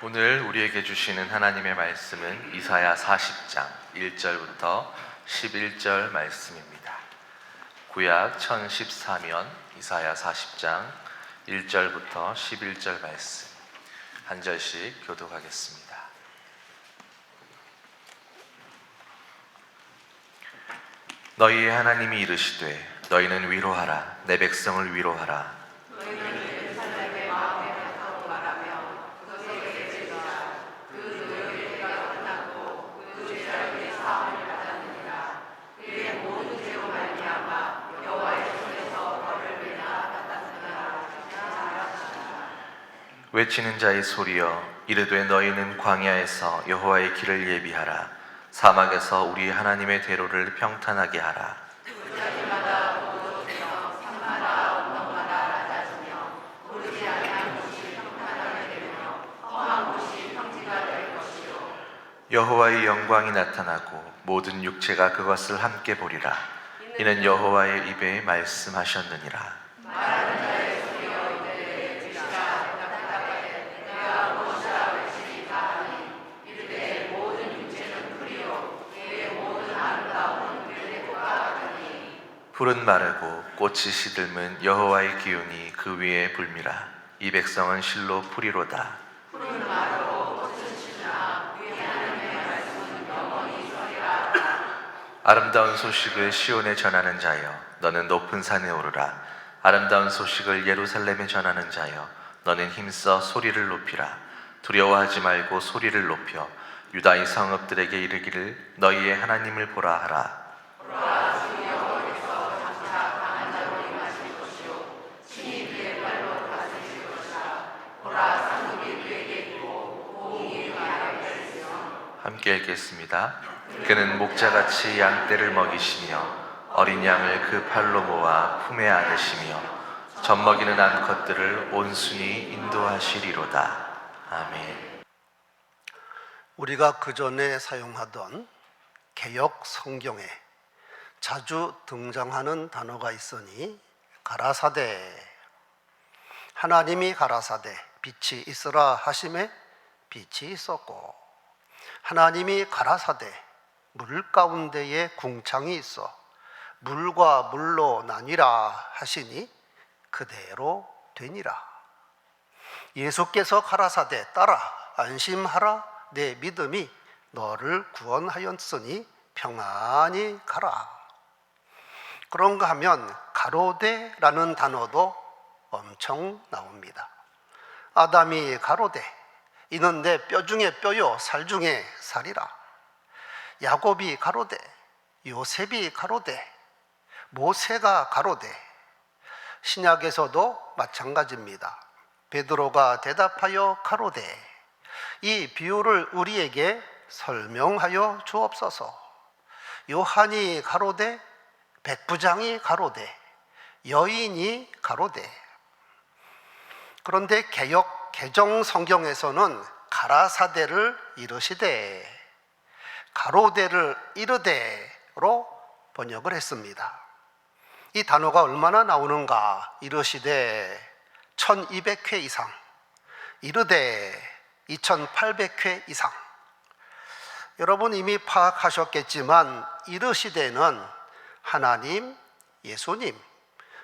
오늘 우리에게 주시는 하나님의 말씀은 이사야 40장 1절부터 11절 말씀입니다. 구약 1014면 이사야 40장 1절부터 11절 말씀 한 절씩 교독하겠습니다. 너희의 하나님이 이르시되 너희는 위로하라. 내 백성을 위로하라. 외치는 자의 소리여, 이르되 너희는 광야에서 여호와의 길을 예비하라. 사막에서 우리 하나님의 대로를 평탄하게 하라. 여호와의 영광이 나타나고 모든 육체가 그것을 함께 보리라. 이는 여호와의 입에 말씀하셨느니라. 풀은 마르고 꽃이 시들면 여호와의 기운이 그 위에 불미라. 이 백성은 실로 풀이로다. 아름다운 소식을 시온에 전하는 자여, 너는 높은 산에 오르라. 아름다운 소식을 예루살렘에 전하는 자여, 너는 힘써 소리를 높이라. 두려워하지 말고 소리를 높여 유다의 성읍들에게 이르기를 너희의 하나님을 보라 하라. 함께 읽겠습니다. 그는 목자같이 양떼를 먹이시며 어린 양을 그 팔로 모아 품에 안으시며 젖먹이는 암컷들을 온순히 인도하시리로다. 아멘. 우리가 그전에 사용하던 개역 성경에 자주 등장하는 단어가 있으니 가라사대. 하나님이 가라사대 빛이 있으라 하심에 빛이 있었고, 하나님이 가라사대 물 가운데에 궁창이 있어 물과 물로 나뉘라 하시니 그대로 되니라. 예수께서 가라사대 따라 안심하라. 내 믿음이 너를 구원하였으니 평안히 가라. 그런가 하면 가로대라는 단어도 엄청 나옵니다. 아담이 가로대, 이는 내 뼈 중에 뼈요 살 중에 살이라. 야곱이 가로대, 요셉이 가로대, 모세가 가로대. 신약에서도 마찬가지입니다. 베드로가 대답하여 가로대. 이 비유를 우리에게 설명하여 주옵소서. 요한이 가로대, 백부장이 가로대, 여인이 가로대. 그런데 개정 성경에서는 가라사대를 이르시되 가로대를 이르되로 번역을 했습니다. 이 단어가 얼마나 나오는가? 이르시되 1200회 이상, 이르되 2800회 이상. 여러분 이미 파악하셨겠지만 이르시되는 하나님, 예수님,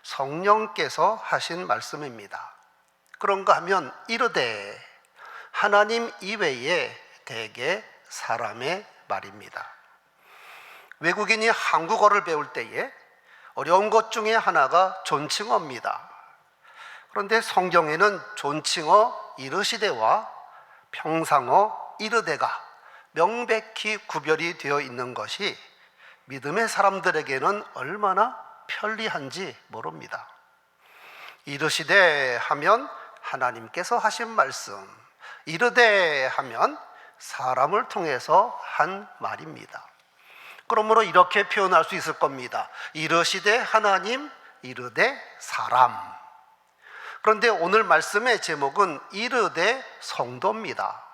성령께서 하신 말씀입니다. 그런가 하면 이르되 하나님 이외에 대개 사람의 말입니다. 외국인이 한국어를 배울 때에 어려운 것 중에 하나가 존칭어입니다. 그런데 성경에는 존칭어 이르시되와 평상어 이르되가 명백히 구별이 되어 있는 것이 믿음의 사람들에게는 얼마나 편리한지 모릅니다. 이르시되 하면 하나님께서 하신 말씀, 이르되 하면 사람을 통해서 한 말입니다. 그러므로 이렇게 표현할 수 있을 겁니다. 이르시되 하나님, 이르되 사람. 그런데 오늘 말씀의 제목은 이르되 성도입니다.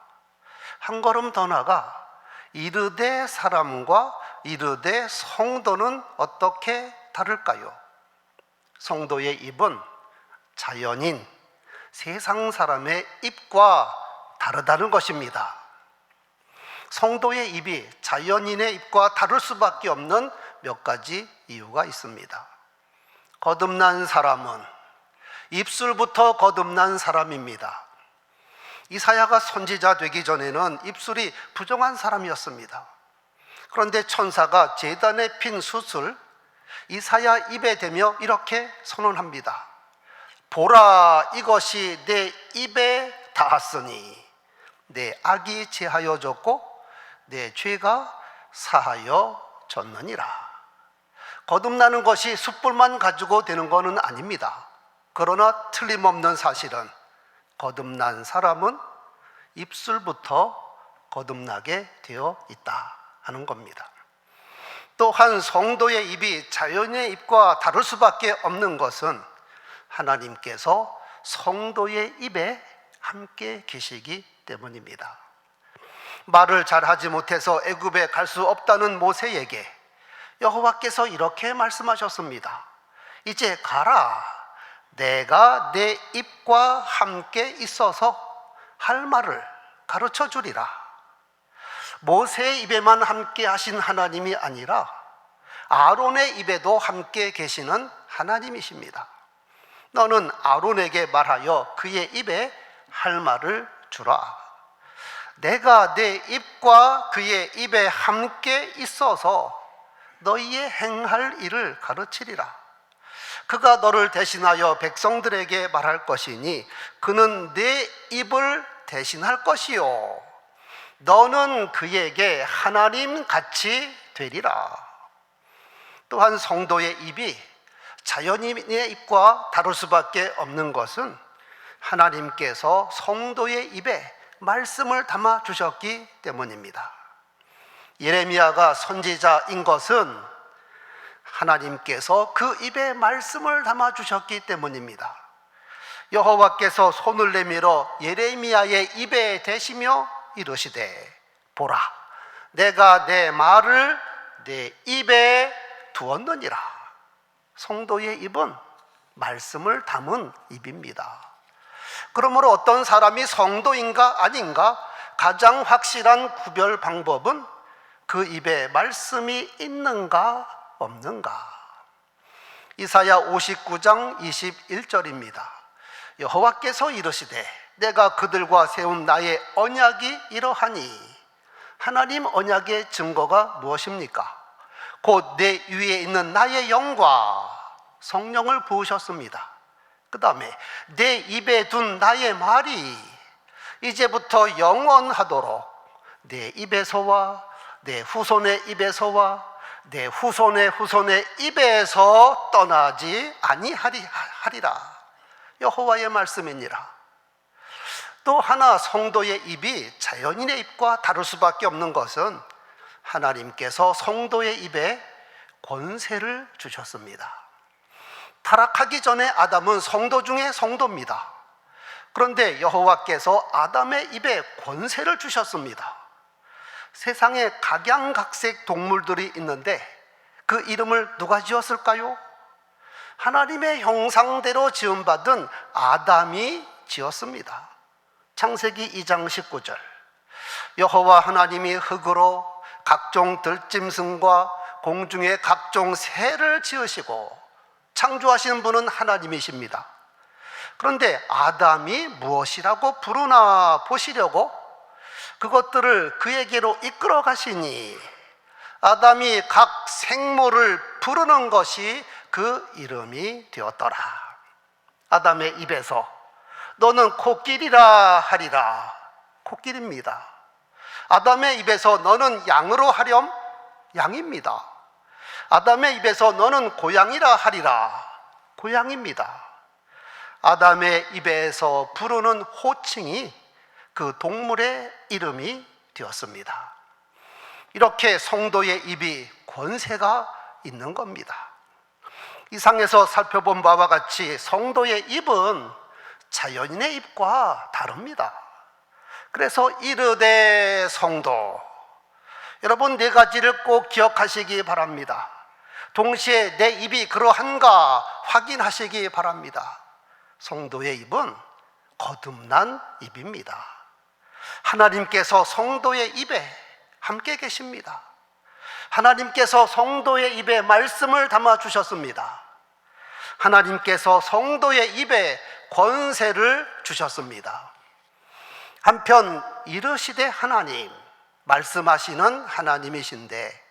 한 걸음 더 나아가 이르되 사람과 이르되 성도는 어떻게 다를까요? 성도의 입은 자연인 세상 사람의 입과 다르다는 것입니다. 성도의 입이 자연인의 입과 다를 수밖에 없는 몇 가지 이유가 있습니다. 거듭난 사람은 입술부터 거듭난 사람입니다. 이사야가 선지자 되기 전에는 입술이 부정한 사람이었습니다. 그런데 천사가 제단에 핀 숯을 이사야 입에 대며 이렇게 선언합니다. 보라, 이것이 내 입에 닿았으니 내 악이 제하여졌고 내 죄가 사하여졌느니라. 거듭나는 것이 숯불만 가지고 되는 것은 아닙니다. 그러나 틀림없는 사실은 거듭난 사람은 입술부터 거듭나게 되어 있다 하는 겁니다. 또한 성도의 입이 자연의 입과 다를 수밖에 없는 것은 하나님께서 성도의 입에 함께 계시기 때문입니다. 말을 잘하지 못해서 애굽에 갈 수 없다는 모세에게 여호와께서 이렇게 말씀하셨습니다. 이제 가라. 내가 내 입과 함께 있어서 할 말을 가르쳐 주리라. 모세의 입에만 함께 하신 하나님이 아니라 아론의 입에도 함께 계시는 하나님이십니다. 너는 아론에게 말하여 그의 입에 할 말을 주라. 내가 내 입과 그의 입에 함께 있어서 너희의 행할 일을 가르치리라. 그가 너를 대신하여 백성들에게 말할 것이니 그는 내 입을 대신할 것이요 너는 그에게 하나님 같이 되리라. 또한 성도의 입이 자연인의 입과 다를 수밖에 없는 것은 하나님께서 성도의 입에 말씀을 담아 주셨기 때문입니다. 예레미야가 선지자인 것은 하나님께서 그 입에 말씀을 담아 주셨기 때문입니다. 여호와께서 손을 내밀어 예레미야의 입에 대시며 이르시되 보라, 내가 내 말을 내 입에 두었느니라. 성도의 입은 말씀을 담은 입입니다. 그러므로 어떤 사람이 성도인가 아닌가 가장 확실한 구별 방법은 그 입에 말씀이 있는가 없는가. 이사야 59장 21절입니다. 여호와께서 이르시되 내가 그들과 세운 나의 언약이 이러하니. 하나님 언약의 증거가 무엇입니까? 곧 내 위에 있는 나의 영과 성령을 부으셨습니다. 그 다음에 내 입에 둔 나의 말이 이제부터 영원하도록 내 입에서와 내 후손의 입에서와 내 후손의 후손의 입에서 떠나지 아니하리라. 여호와의 말씀이니라. 또 하나 성도의 입이 자연인의 입과 다를 수밖에 없는 것은 하나님께서 성도의 입에 권세를 주셨습니다. 타락하기 전에 아담은 성도 중에 성도입니다. 그런데 여호와께서 아담의 입에 권세를 주셨습니다. 세상에 각양각색 동물들이 있는데 그 이름을 누가 지었을까요? 하나님의 형상대로 지음받은 아담이 지었습니다. 창세기 2장 19절. 여호와 하나님이 흙으로 각종 들짐승과 공중의 각종 새를 지으시고 창조하시는 분은 하나님이십니다. 그런데 아담이 무엇이라고 부르나 보시려고 그것들을 그에게로 이끌어 가시니 아담이 각 생물을 부르는 것이 그 이름이 되었더라. 아담의 입에서 너는 코끼리라 하리라. 코끼리입니다. 아담의 입에서 너는 양으로 하렴. 양입니다. 아담의 입에서 너는 고양이라 하리라. 고양입니다. 아담의 입에서 부르는 호칭이 그 동물의 이름이 되었습니다. 이렇게 성도의 입이 권세가 있는 겁니다. 이 상에서 살펴본 바와 같이 성도의 입은 자연인의 입과 다릅니다. 그래서 이르되 성도, 여러분 네 가지를 꼭 기억하시기 바랍니다. 동시에 내 입이 그러한가 확인하시기 바랍니다. 성도의 입은 거듭난 입입니다. 하나님께서 성도의 입에 함께 계십니다. 하나님께서 성도의 입에 말씀을 담아 주셨습니다. 하나님께서 성도의 입에 권세를 주셨습니다. 한편 이르시되 하나님, 말씀하시는 하나님이신데,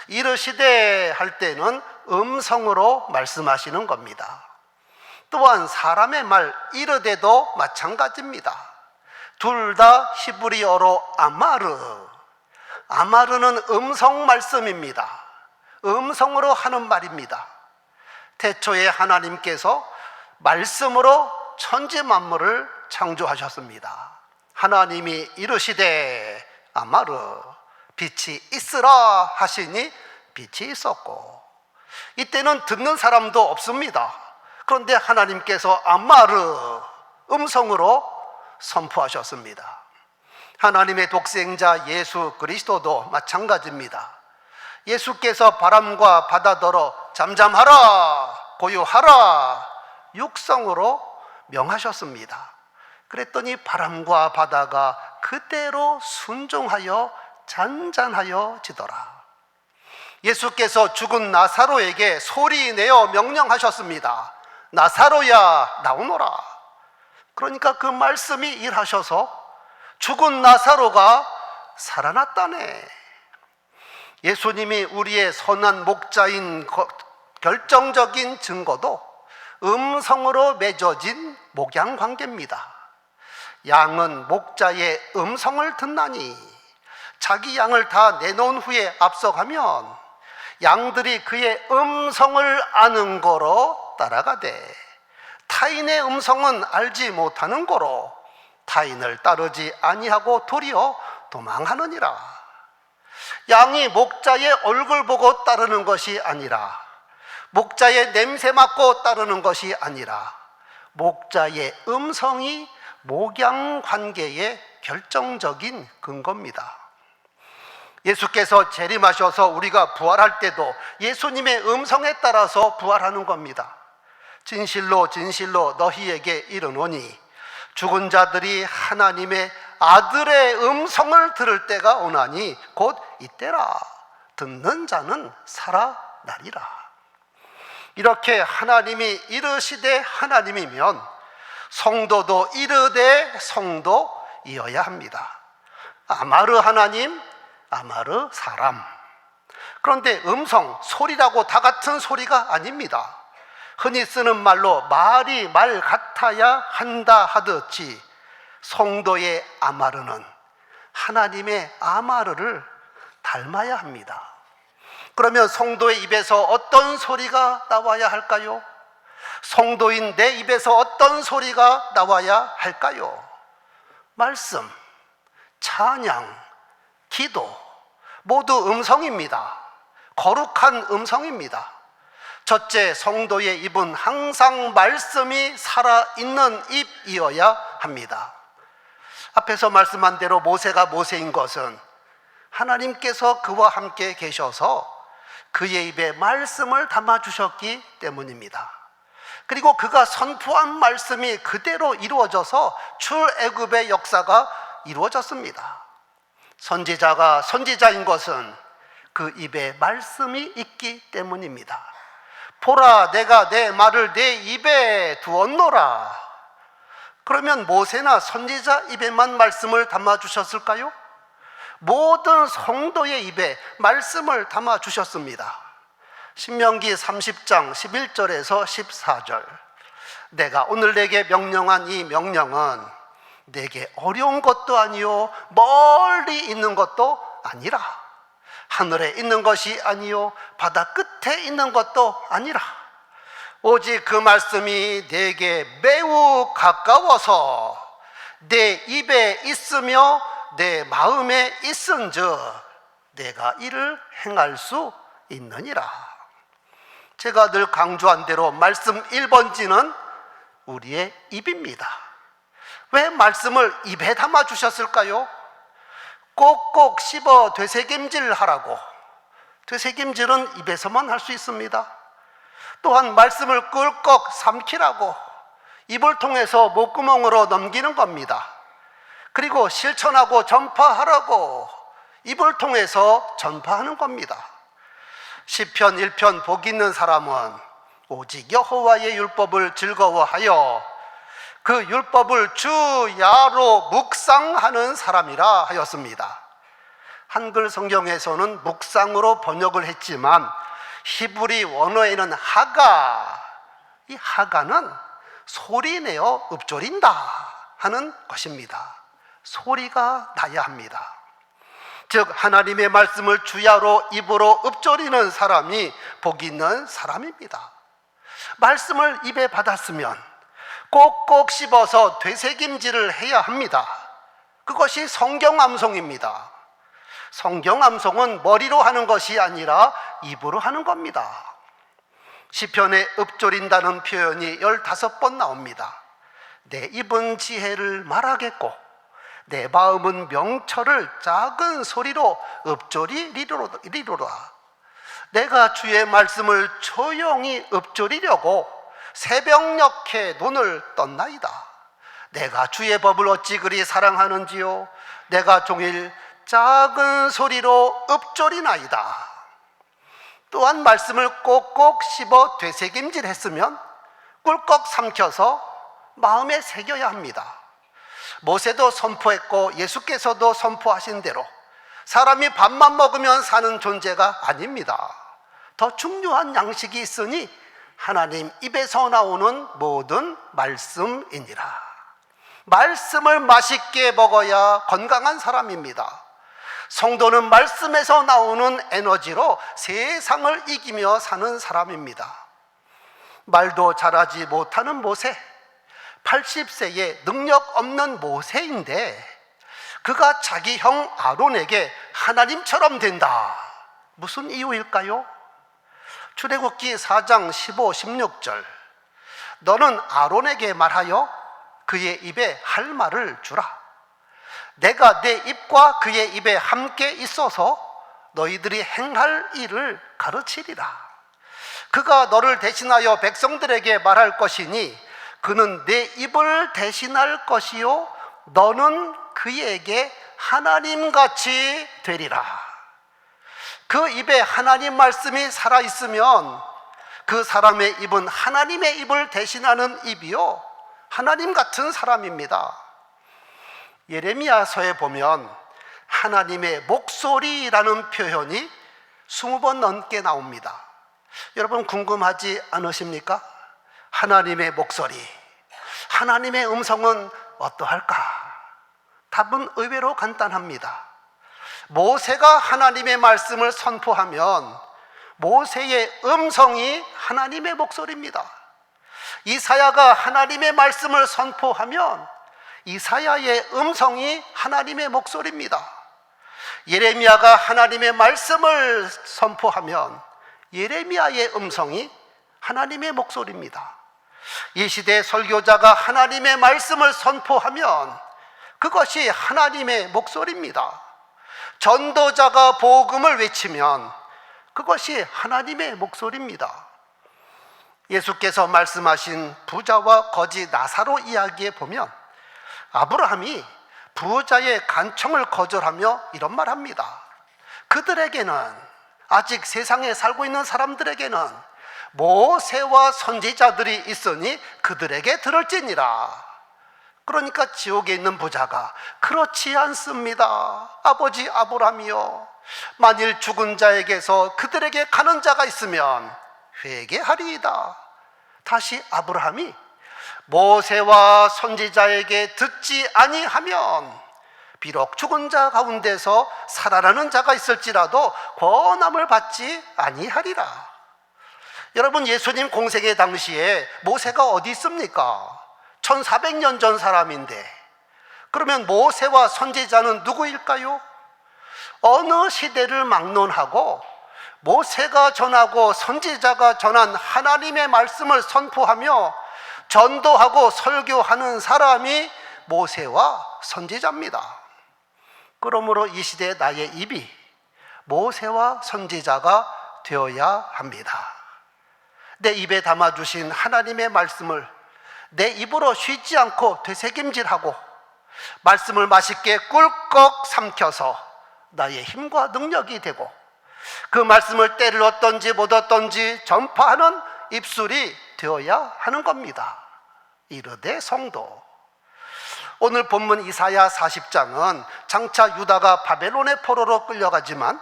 이르시되 할 때는 음성으로 말씀하시는 겁니다. 또한 사람의 말 이르되도 마찬가지입니다. 둘 다 히브리어로 아마르, 아마르는 음성 말씀입니다. 음성으로 하는 말입니다. 태초에 하나님께서 말씀으로 천지 만물을 창조하셨습니다. 하나님이 이르시되 아마르, 빛이 있으라 하시니 빛이 있었고, 이때는 듣는 사람도 없습니다. 그런데 하나님께서 아마르, 음성으로 선포하셨습니다. 하나님의 독생자 예수 그리스도도 마찬가지입니다. 예수께서 바람과 바다더러 잠잠하라, 고요하라, 육성으로 명하셨습니다. 그랬더니 바람과 바다가 그대로 순종하여 잔잔하여 지더라. 예수께서 죽은 나사로에게 소리내어 명령하셨습니다. 나사로야, 나오너라. 그러니까 그 말씀이 일하셔서 죽은 나사로가 살아났다네. 예수님이 우리의 선한 목자인 결정적인 증거도 음성으로 맺어진 목양 관계입니다. 양은 목자의 음성을 듣나니, 자기 양을 다 내놓은 후에 앞서가면 양들이 그의 음성을 아는 거로 따라가되, 타인의 음성은 알지 못하는 거로 타인을 따르지 아니하고 도리어 도망하느니라. 양이 목자의 얼굴 보고 따르는 것이 아니라, 목자의 냄새 맡고 따르는 것이 아니라, 목자의 음성이 목양 관계의 결정적인 근거입니다. 예수께서 재림하셔서 우리가 부활할 때도 예수님의 음성에 따라서 부활하는 겁니다. 진실로 진실로 너희에게 이르노니 죽은 자들이 하나님의 아들의 음성을 들을 때가 오나니 곧 이때라. 듣는 자는 살아나리라. 이렇게 하나님이 이르시되 하나님이면 성도도 이르되 성도이어야 합니다. 아마르 하나님, 아마르 사람. 그런데 음성, 소리라고 다 같은 소리가 아닙니다. 흔히 쓰는 말로 말이 말 같아야 한다 하듯이 성도의 아마르는 하나님의 아마르를 닮아야 합니다. 그러면 성도의 입에서 어떤 소리가 나와야 할까요? 성도인 내 입에서 어떤 소리가 나와야 할까요? 말씀, 찬양, 기도 모두 음성입니다. 거룩한 음성입니다. 첫째, 성도의 입은 항상 말씀이 살아있는 입이어야 합니다. 앞에서 말씀한 대로 모세가 모세인 것은 하나님께서 그와 함께 계셔서 그의 입에 말씀을 담아주셨기 때문입니다. 그리고 그가 선포한 말씀이 그대로 이루어져서 출애굽의 역사가 이루어졌습니다. 선지자가 선지자인 것은 그 입에 말씀이 있기 때문입니다. 보라, 내가 내 말을 내 입에 두었노라. 그러면 모세나 선지자 입에만 말씀을 담아주셨을까요? 모든 성도의 입에 말씀을 담아주셨습니다. 신명기 30장 11절에서 14절. 내가 오늘 내게 명령한 이 명령은 내게 어려운 것도 아니요 멀리 있는 것도 아니라, 하늘에 있는 것이 아니요 바다 끝에 있는 것도 아니라, 오직 그 말씀이 내게 매우 가까워서 내 입에 있으며 내 마음에 있은즉 내가 이를 행할 수 있느니라. 제가 늘 강조한 대로 말씀 1번지는 우리의 입입니다. 왜 말씀을 입에 담아 주셨을까요? 꼭꼭 씹어 되새김질 하라고. 되새김질은 입에서만 할 수 있습니다. 또한 말씀을 꿀꺽 삼키라고 입을 통해서 목구멍으로 넘기는 겁니다. 그리고 실천하고 전파하라고 입을 통해서 전파하는 겁니다. 시편 1편 복 있는 사람은 오직 여호와의 율법을 즐거워하여 그 율법을 주야로 묵상하는 사람이라 하였습니다. 한글 성경에서는 묵상으로 번역을 했지만 히브리 원어에는 하가, 이 하가는 소리내어 읊조린다 하는 것입니다. 소리가 나야 합니다. 즉 하나님의 말씀을 주야로 입으로 읊조리는 사람이 복이 있는 사람입니다. 말씀을 입에 받았으면 꼭꼭 씹어서 되새김질을 해야 합니다. 그것이 성경암송입니다. 성경암송은 머리로 하는 것이 아니라 입으로 하는 겁니다. 시편에 읊조린다는 표현이 15번 나옵니다. 내 입은 지혜를 말하겠고 내 마음은 명철을 작은 소리로 읊조리리로라. 내가 주의 말씀을 조용히 읊조리려고 새벽녘에 눈을 떴나이다. 내가 주의 법을 어찌 그리 사랑하는지요. 내가 종일 작은 소리로 읊조리나이다. 또한 말씀을 꼭꼭 씹어 되새김질했으면 꿀꺽 삼켜서 마음에 새겨야 합니다. 모세도 선포했고 예수께서도 선포하신 대로 사람이 밥만 먹으면 사는 존재가 아닙니다. 더 중요한 양식이 있으니 하나님 입에서 나오는 모든 말씀이니라. 말씀을 맛있게 먹어야 건강한 사람입니다. 성도는 말씀에서 나오는 에너지로 세상을 이기며 사는 사람입니다. 말도 잘하지 못하는 모세, 80세의 능력 없는 모세인데 그가 자기 형 아론에게 하나님처럼 된다. 무슨 이유일까요? 출애굽기 4장 15, 16절 너는 아론에게 말하여 그의 입에 할 말을 주라. 내가 내 입과 그의 입에 함께 있어서 너희들이 행할 일을 가르치리라. 그가 너를 대신하여 백성들에게 말할 것이니 그는 내 입을 대신할 것이요 너는 그에게 하나님같이 되리라. 그 입에 하나님 말씀이 살아있으면 그 사람의 입은 하나님의 입을 대신하는 입이요 하나님 같은 사람입니다. 예레미야서에 보면 하나님의 목소리라는 표현이 20번 넘게 나옵니다. 여러분 궁금하지 않으십니까? 하나님의 목소리, 하나님의 음성은 어떠할까? 답은 의외로 간단합니다. 모세가 하나님의 말씀을 선포하면 모세의 음성이 하나님의 목소리입니다. 이사야가 하나님의 말씀을 선포하면 이사야의 음성이 하나님의 목소리입니다. 예레미야가 하나님의 말씀을 선포하면 예레미야의 음성이 하나님의 목소리입니다. 이 시대 설교자가 하나님의 말씀을 선포하면 그것이 하나님의 목소리입니다. 전도자가 복음을 외치면 그것이 하나님의 목소리입니다. 예수께서 말씀하신 부자와 거지 나사로 이야기에 보면 아브라함이 부자의 간청을 거절하며 이런 말합니다. 그들에게는 아직 세상에 살고 있는 사람들에게는 모세와 선지자들이 있으니 그들에게 들을지니라. 그러니까 지옥에 있는 부자가 그렇지 않습니다. 아버지 아브라함이요, 만일 죽은 자에게서 그들에게 가는 자가 있으면 회개하리이다. 다시 아브라함이 모세와 선지자에게 듣지 아니하면 비록 죽은 자 가운데서 살아나는 자가 있을지라도 권함을 받지 아니하리라. 여러분, 예수님 공생의 당시에 모세가 어디 있습니까? 1400년 전 사람인데, 그러면 모세와 선지자는 누구일까요? 어느 시대를 막론하고 모세가 전하고 선지자가 전한 하나님의 말씀을 선포하며 전도하고 설교하는 사람이 모세와 선지자입니다. 그러므로 이 시대에 나의 입이 모세와 선지자가 되어야 합니다. 내 입에 담아주신 하나님의 말씀을 내 입으로 쉬지 않고 되새김질하고 말씀을 맛있게 꿀꺽 삼켜서 나의 힘과 능력이 되고 그 말씀을 때를 얻던지 못 얻던지 전파하는 입술이 되어야 하는 겁니다. 이르되 성도. 오늘 본문 이사야 40장은 장차 유다가 바벨론의 포로로 끌려가지만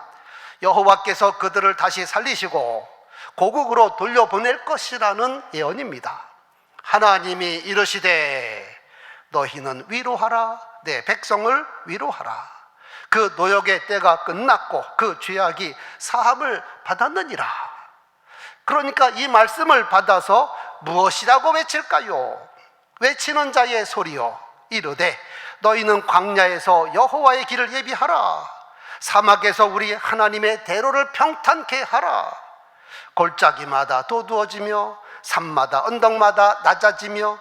여호와께서 그들을 다시 살리시고 고국으로 돌려보낼 것이라는 예언입니다. 하나님이 이르시되 너희는 위로하라, 내 백성을 위로하라. 그 노역의 때가 끝났고 그 죄악이 사함을 받았느니라. 그러니까 이 말씀을 받아서 무엇이라고 외칠까요? 외치는 자의 소리요, 이르되 너희는 광야에서 여호와의 길을 예비하라. 사막에서 우리 하나님의 대로를 평탄케 하라. 골짜기마다 도두어지며 산마다 언덕마다 낮아지며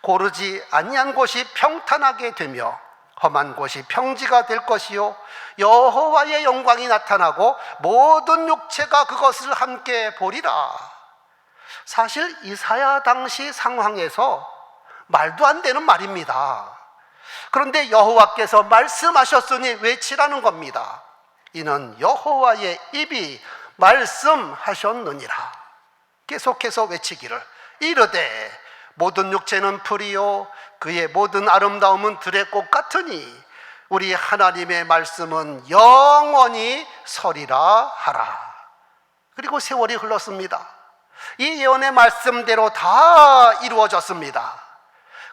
고르지 아니한 곳이 평탄하게 되며 험한 곳이 평지가 될 것이요 여호와의 영광이 나타나고 모든 육체가 그것을 함께 보리라. 사실 이사야 당시 상황에서 말도 안 되는 말입니다. 그런데 여호와께서 말씀하셨으니 외치라는 겁니다. 이는 여호와의 입이 말씀하셨느니라. 계속해서 외치기를 이르되 모든 육체는 풀이요 그의 모든 아름다움은 들의 꽃 같으니 우리 하나님의 말씀은 영원히 서리라 하라. 그리고 세월이 흘렀습니다. 이 예언의 말씀대로 다 이루어졌습니다.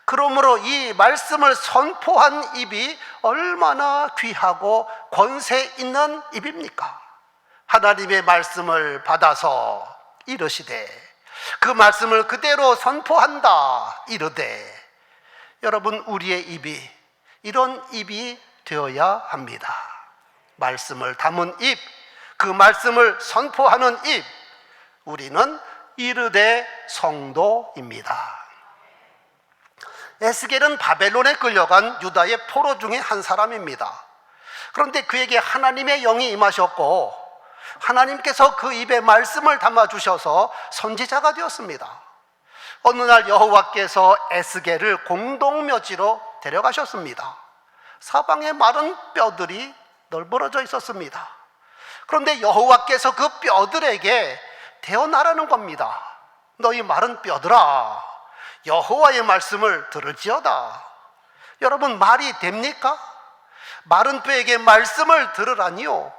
그러므로 이 말씀을 선포한 입이 얼마나 귀하고 권세 있는 입입니까? 하나님의 말씀을 받아서 이르시되 그 말씀을 그대로 선포한다 이르되. 여러분, 우리의 입이 이런 입이 되어야 합니다. 말씀을 담은 입, 그 말씀을 선포하는 입, 우리는 이르되 성도입니다. 에스겔은 바벨론에 끌려간 유다의 포로 중에 한 사람입니다. 그런데 그에게 하나님의 영이 임하셨고 하나님께서 그 입에 말씀을 담아주셔서 선지자가 되었습니다. 어느 날 여호와께서 에스겔을 공동묘지로 데려가셨습니다. 사방에 마른 뼈들이 널브러져 있었습니다. 그런데 여호와께서 그 뼈들에게 대언하라는 겁니다. 너희 마른 뼈들아, 여호와의 말씀을 들을지어다. 여러분, 말이 됩니까? 마른 뼈에게 말씀을 들으라니요.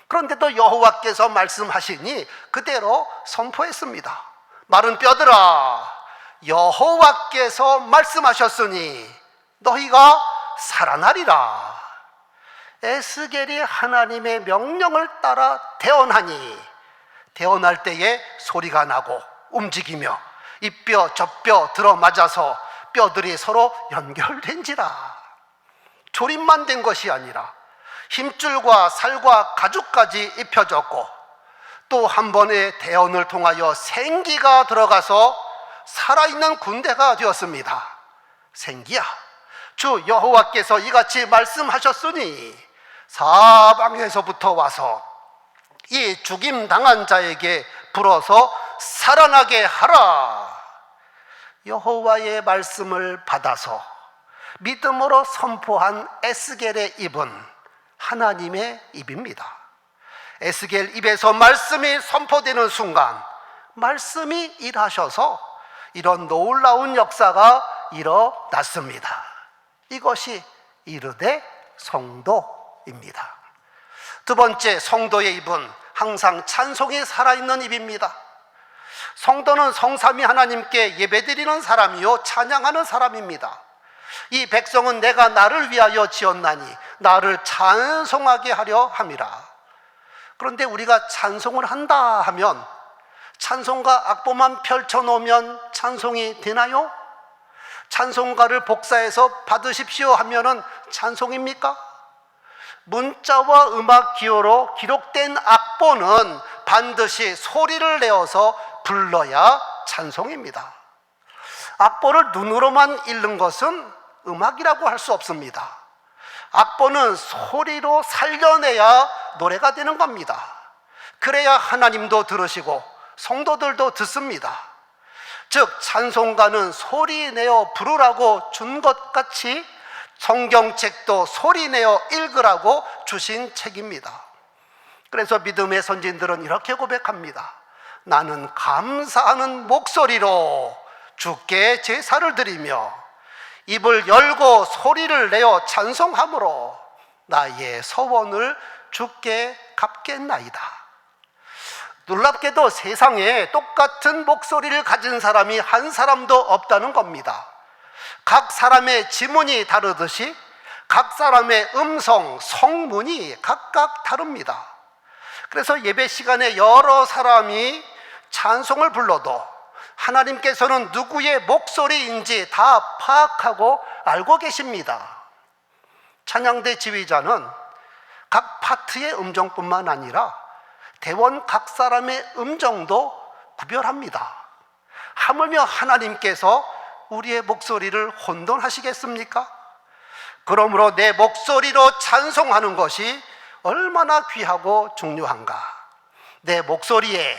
그런데도 여호와께서 말씀하시니 그대로 선포했습니다. 마른 뼈들아, 여호와께서 말씀하셨으니 너희가 살아나리라. 에스겔이 하나님의 명령을 따라 대언하니 대언할 때에 소리가 나고 움직이며 이 뼈 저 뼈 들어맞아서 뼈들이 서로 연결된지라. 조립만 된 것이 아니라 힘줄과 살과 가죽까지 입혀졌고 또 한 번의 대언을 통하여 생기가 들어가서 살아있는 군대가 되었습니다. 생기야, 주 여호와께서 이같이 말씀하셨으니 사방에서부터 와서 이 죽임당한 자에게 불어서 살아나게 하라. 여호와의 말씀을 받아서 믿음으로 선포한 에스겔의 입은 하나님의 입입니다. 에스겔 입에서 말씀이 선포되는 순간 말씀이 일하셔서 이런 놀라운 역사가 일어났습니다. 이것이 이르되 성도입니다. 두 번째, 성도의 입은 항상 찬송이 살아있는 입입니다. 성도는 성삼위 하나님께 예배드리는 사람이요 찬양하는 사람입니다. 이 백성은 내가 나를 위하여 지었나니 나를 찬송하게 하려 함이라. 그런데 우리가 찬송을 한다 하면 찬송가 악보만 펼쳐놓으면 찬송이 되나요? 찬송가를 복사해서 받으십시오 하면은 찬송입니까? 문자와 음악 기호로 기록된 악보는 반드시 소리를 내어서 불러야 찬송입니다. 악보를 눈으로만 읽는 것은 음악이라고 할 수 없습니다. 악보는 소리로 살려내야 노래가 되는 겁니다. 그래야 하나님도 들으시고 성도들도 듣습니다. 즉 찬송가는 소리 내어 부르라고 준 것 같이 성경책도 소리내어 읽으라고 주신 책입니다. 그래서 믿음의 선진들은 이렇게 고백합니다. 나는 감사하는 목소리로 주께 제사를 드리며 입을 열고 소리를 내어 찬송함으로 나의 서원을 주께 갚겠나이다. 놀랍게도 세상에 똑같은 목소리를 가진 사람이 한 사람도 없다는 겁니다. 각 사람의 지문이 다르듯이 각 사람의 음성, 성문이 각각 다릅니다. 그래서 예배 시간에 여러 사람이 찬송을 불러도 하나님께서는 누구의 목소리인지 다 파악하고 알고 계십니다. 찬양대 지휘자는 각 파트의 음정뿐만 아니라 대원 각 사람의 음정도 구별합니다. 하물며 하나님께서 우리의 목소리를 혼돈하시겠습니까? 그러므로 내 목소리로 찬송하는 것이 얼마나 귀하고 중요한가. 내 목소리에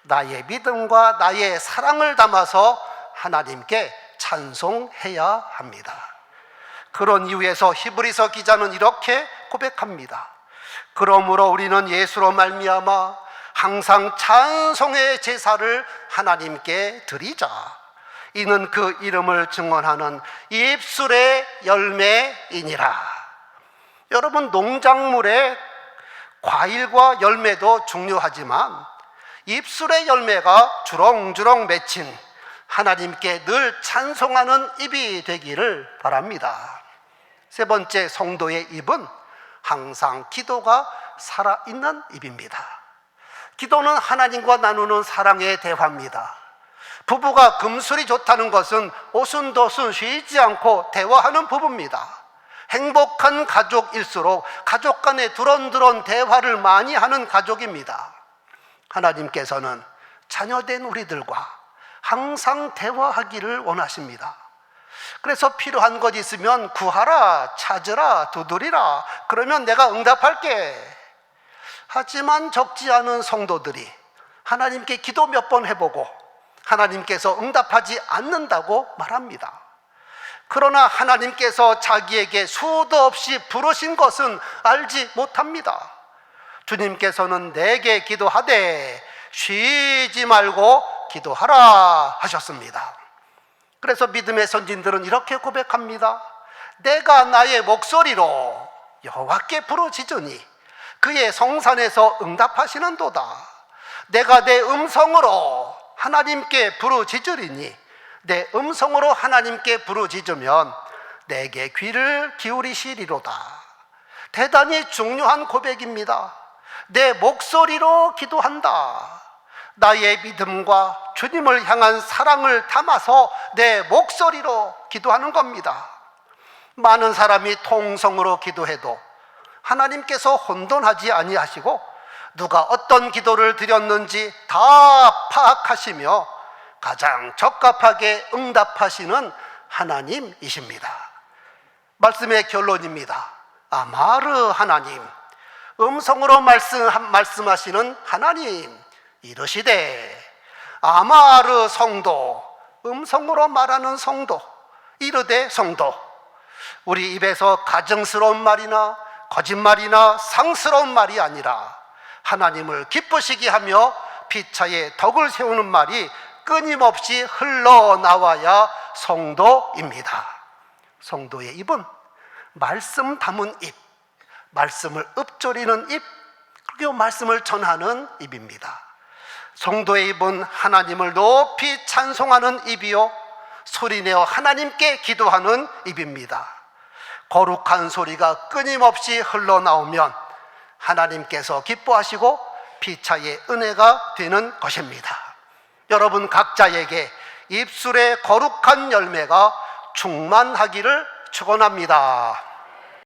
나의 믿음과 나의 사랑을 담아서 하나님께 찬송해야 합니다. 그런 이유에서 히브리서 기자는 이렇게 고백합니다. 그러므로 우리는 예수로 말미암아 항상 찬송의 제사를 하나님께 드리자. 이는 그 이름을 증언하는 입술의 열매이니라. 여러분, 농작물의 과일과 열매도 중요하지만 입술의 열매가 주렁주렁 맺힌 하나님께 늘 찬송하는 입이 되기를 바랍니다. 세 번째, 성도의 입은 항상 기도가 살아있는 입입니다. 기도는 하나님과 나누는 사랑의 대화입니다. 부부가 금술이 좋다는 것은 오순도순 쉬지 않고 대화하는 부부입니다. 행복한 가족일수록 가족 간에 두런두런 대화를 많이 하는 가족입니다. 하나님께서는 자녀된 우리들과 항상 대화하기를 원하십니다. 그래서 필요한 것 있으면 구하라, 찾으라, 두드리라. 그러면 내가 응답할게. 하지만 적지 않은 성도들이 하나님께 기도 몇 번 해보고 하나님께서 응답하지 않는다고 말합니다. 그러나 하나님께서 자기에게 수도 없이 부르신 것은 알지 못합니다. 주님께서는 내게 기도하되 쉬지 말고 기도하라 하셨습니다. 그래서 믿음의 선진들은 이렇게 고백합니다. 내가 나의 목소리로 여호와께 부르짖으니 그의 성산에서 응답하시는도다. 내가 내 음성으로 하나님께 부르짖으리니 내 음성으로 하나님께 부르짖으면 내게 귀를 기울이시리로다. 대단히 중요한 고백입니다. 내 목소리로 기도한다. 나의 믿음과 주님을 향한 사랑을 담아서 내 목소리로 기도하는 겁니다. 많은 사람이 통성으로 기도해도 하나님께서 혼돈하지 아니하시고 누가 어떤 기도를 드렸는지 다 파악하시며 가장 적합하게 응답하시는 하나님이십니다. 말씀의 결론입니다. 아마르 하나님, 음성으로 말씀하시는 하나님, 이르시되 아마르 성도, 음성으로 말하는 성도, 이르되 성도. 우리 입에서 가증스러운 말이나 거짓말이나 상스러운 말이 아니라 하나님을 기쁘시게 하며 피차에 덕을 세우는 말이 끊임없이 흘러나와야 성도입니다. 성도의 입은 말씀 담은 입, 말씀을 읊조리는 입, 그리고 말씀을 전하는 입입니다. 성도의 입은 하나님을 높이 찬송하는 입이요 소리내어 하나님께 기도하는 입입니다. 거룩한 소리가 끊임없이 흘러나오면 하나님께서 기뻐하시고 피차의 은혜가 되는 것입니다. 여러분 각자에게 입술의 거룩한 열매가 충만하기를 축원합니다.